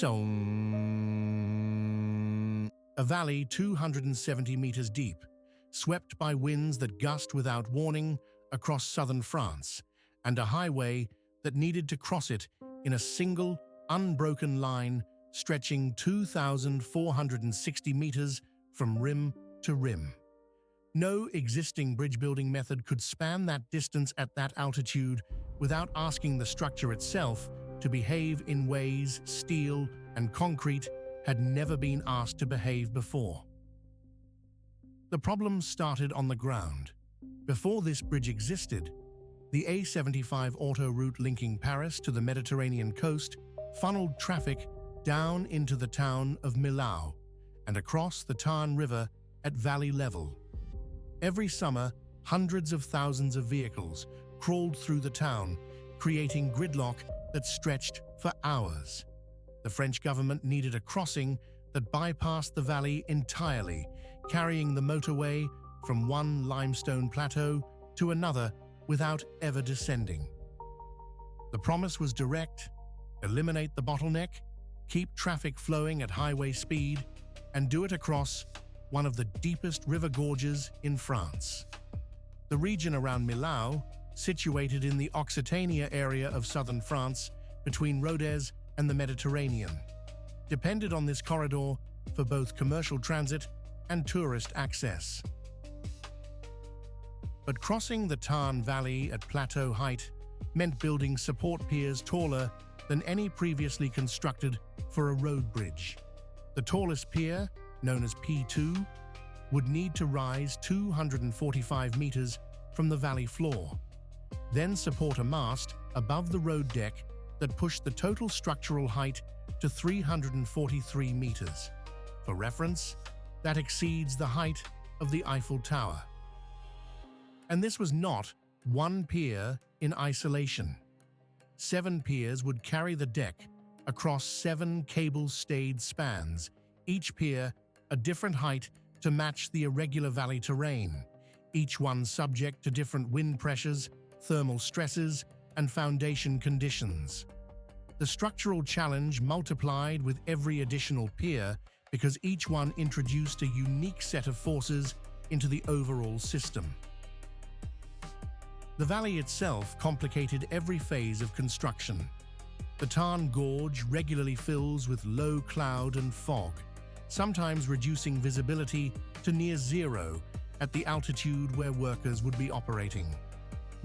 So, a valley 270 meters deep, swept by winds that gust without warning across southern France, and a highway that needed to cross it in a single, unbroken line stretching 2,460 meters from rim to rim. No existing bridge-building method could span that distance at that altitude without asking the structure itself to behave in ways steel and concrete had never been asked to behave before. The problem started on the ground. Before this bridge existed, the A75 auto route linking Paris to the Mediterranean coast funneled traffic down into the town of Millau and across the Tarn River at valley level. Every summer, hundreds of thousands of vehicles crawled through the town, creating gridlock that stretched for hours. The French government needed a crossing that bypassed the valley entirely, carrying the motorway from one limestone plateau to another without ever descending. The promise was direct: eliminate the bottleneck, keep traffic flowing at highway speed, and do it across one of the deepest river gorges in France. The region around Millau, situated in the Occitania area of southern France between Rodez and the Mediterranean, depended on this corridor for both commercial transit and tourist access. But crossing the Tarn Valley at plateau height meant building support piers taller than any previously constructed for a road bridge. The tallest pier, known as P2, would need to rise 245 meters from the valley floor, then support a mast above the road deck that pushed the total structural height to 343 meters. For reference, that exceeds the height of the Eiffel Tower. And this was not one pier in isolation. 7 piers would carry the deck across 7 cable-stayed spans, each pier a different height to match the irregular valley terrain, each one subject to different wind pressures, thermal stresses, and foundation conditions. The structural challenge multiplied with every additional pier because each one introduced a unique set of forces into the overall system. The valley itself complicated every phase of construction. The Tarn Gorge regularly fills with low cloud and fog, sometimes reducing visibility to near zero at the altitude where workers would be operating.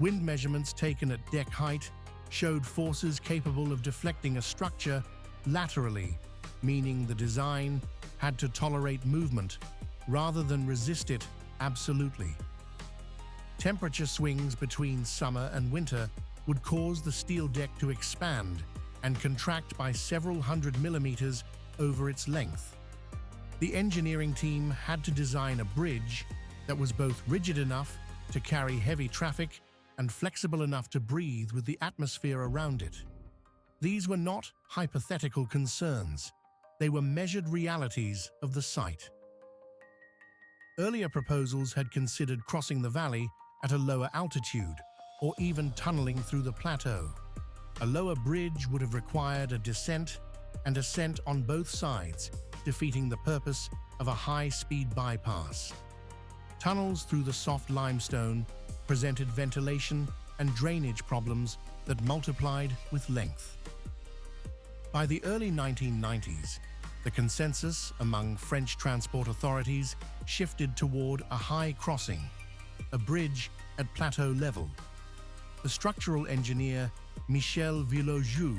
Wind measurements taken at deck height showed forces capable of deflecting a structure laterally, meaning the design had to tolerate movement rather than resist it absolutely. Temperature swings between summer and winter would cause the steel deck to expand and contract by several hundred millimeters over its length. The engineering team had to design a bridge that was both rigid enough to carry heavy traffic and flexible enough to breathe with the atmosphere around it. These were not hypothetical concerns. They were measured realities of the site. Earlier proposals had considered crossing the valley at a lower altitude, or even tunneling through the plateau. A lower bridge would have required a descent and ascent on both sides, defeating the purpose of a high-speed bypass. Tunnels through the soft limestone presented ventilation and drainage problems that multiplied with length. By the early 1990s, the consensus among French transport authorities shifted toward a high crossing, a bridge at plateau level. The structural engineer Michel Villaujou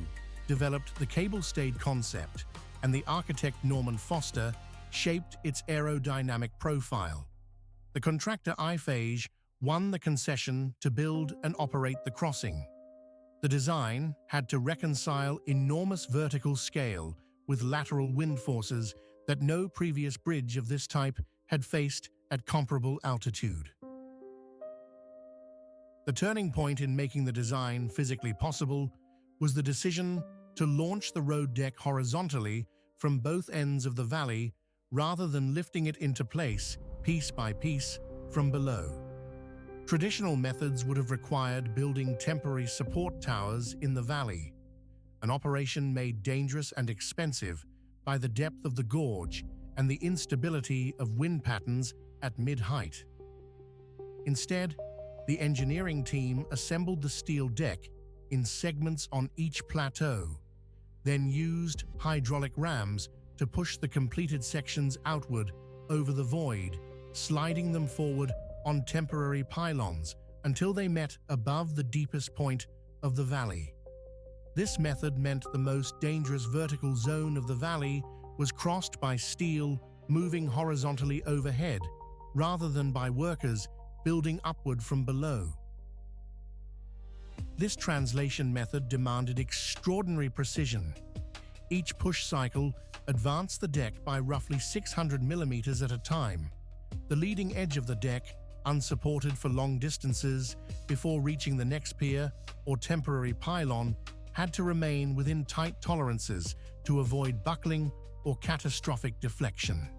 developed the cable-stayed concept, and the architect Norman Foster shaped its aerodynamic profile. The contractor Eiffage won the concession to build and operate the crossing. The design had to reconcile enormous vertical scale with lateral wind forces that no previous bridge of this type had faced at comparable altitude. The turning point in making the design physically possible was the decision to launch the road deck horizontally from both ends of the valley rather than lifting it into place, piece by piece, from below. Traditional methods would have required building temporary support towers in the valley. an operation made dangerous and expensive by the depth of the gorge and the instability of wind patterns at mid-height. Instead, the engineering team assembled the steel deck in segments on each plateau, then used hydraulic rams to push the completed sections outward over the void, sliding them forward on temporary pylons until they met above the deepest point of the valley. This method meant the most dangerous vertical zone of the valley was crossed by steel moving horizontally overhead, rather than by workers building upward from below. This translation method demanded extraordinary precision. Each push cycle advanced the deck by roughly 600 millimeters at a time, the leading edge of the deck unsupported for long distances before reaching the next pier or temporary pylon had to remain within tight tolerances to avoid buckling or catastrophic deflection.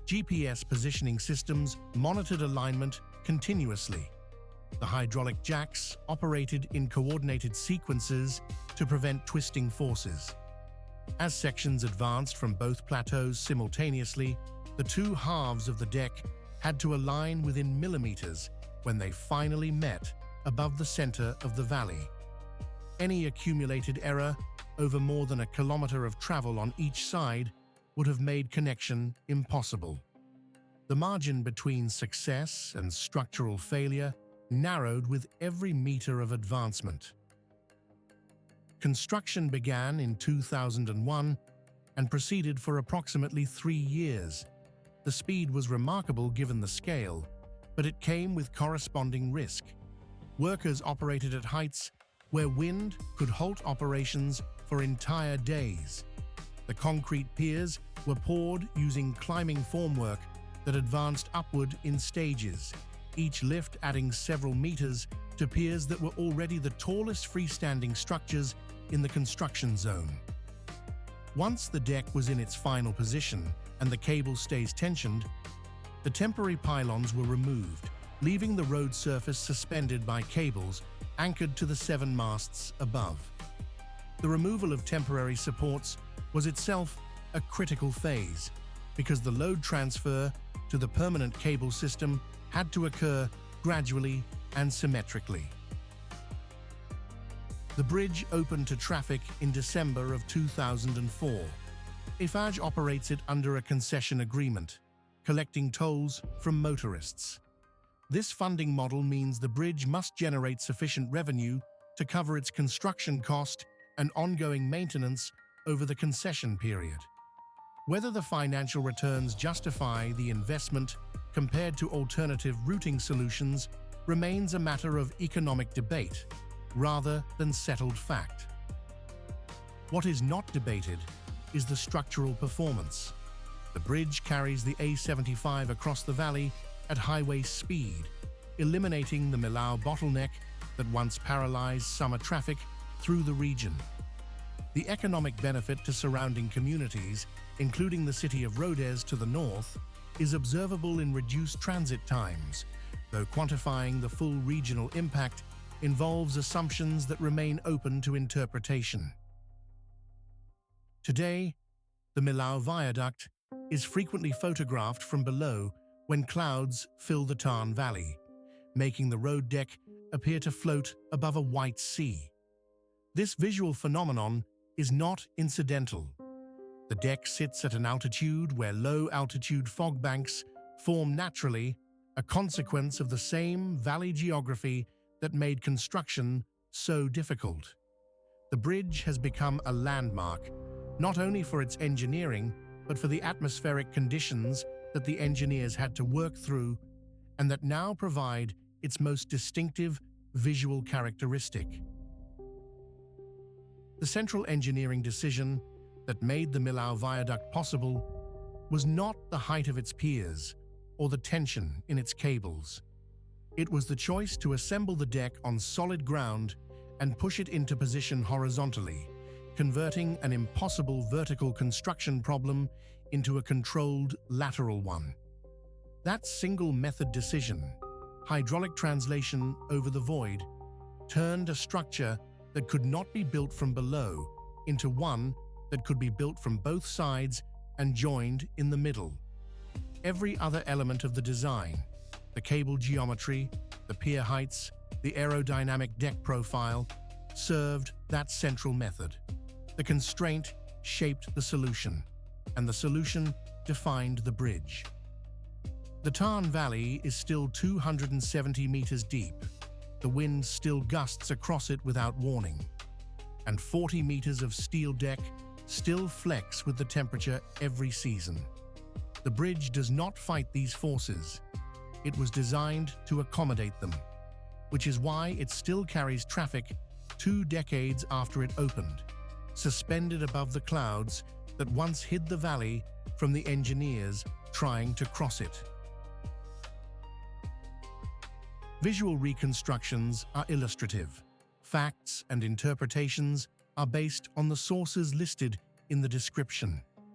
GPS positioning systems monitored alignment continuously. The hydraulic jacks operated in coordinated sequences to prevent twisting forces. As sections advanced from both plateaus simultaneously, the two halves of the deck had to align within millimeters when they finally met above the center of the valley. Any accumulated error over more than a kilometer of travel on each side would have made connection impossible. The margin between success and structural failure narrowed with every meter of advancement. Construction began in 2001 and proceeded for approximately 3 years. The speed was remarkable given the scale, but it came with corresponding risk. Workers operated at heights where wind could halt operations for entire days. The concrete piers were poured using climbing formwork that advanced upward in stages, each lift adding several meters to piers that were already the tallest freestanding structures in the construction zone. Once the deck was in its final position and the cable stays tensioned, the temporary pylons were removed, leaving the road surface suspended by cables anchored to the 7 masts above. The removal of temporary supports was itself a critical phase, because the load transfer to the permanent cable system had to occur gradually and symmetrically. The bridge opened to traffic in December of 2004. Eiffage operates it under a concession agreement, collecting tolls from motorists. This funding model means the bridge must generate sufficient revenue to cover its construction cost and ongoing maintenance over the concession period. Whether the financial returns justify the investment compared to alternative routing solutions remains a matter of economic debate, rather than settled fact. What is not debated is the structural performance. The bridge carries the A75 across the valley at highway speed, eliminating the Millau bottleneck that once paralyzed summer traffic through the region. The economic benefit to surrounding communities, including the city of Rodez to the north, is observable in reduced transit times, though quantifying the full regional impact involves assumptions that remain open to interpretation. Today, the Millau Viaduct is frequently photographed from below when clouds fill the Tarn Valley, making the road deck appear to float above a white sea. This visual phenomenon is not incidental. The deck sits at an altitude where low-altitude fog banks form naturally, a consequence of the same valley geography that made construction so difficult. The bridge has become a landmark, not only for its engineering, but for the atmospheric conditions that the engineers had to work through and that now provide its most distinctive visual characteristic. The central engineering decision that made the Millau Viaduct possible was not the height of its piers or the tension in its cables. It was the choice to assemble the deck on solid ground and push it into position horizontally, converting an impossible vertical construction problem into a controlled lateral one. That single method decision, hydraulic translation over the void, turned a structure that could not be built from below into one that could be built from both sides and joined in the middle. Every other element of the design, the cable geometry, the pier heights, the aerodynamic deck profile, served that central method. The constraint shaped the solution, and the solution defined the bridge. The Tarn Valley is still 270 meters deep. The wind still gusts across it without warning, and 40 meters of steel deck still flex with the temperature every season. The bridge does not fight these forces. It was designed to accommodate them, which is why it still carries traffic 2 decades after it opened, suspended above the clouds that once hid the valley from the engineers trying to cross it. Visual reconstructions are illustrative. Facts and interpretations are based on the sources listed in the description.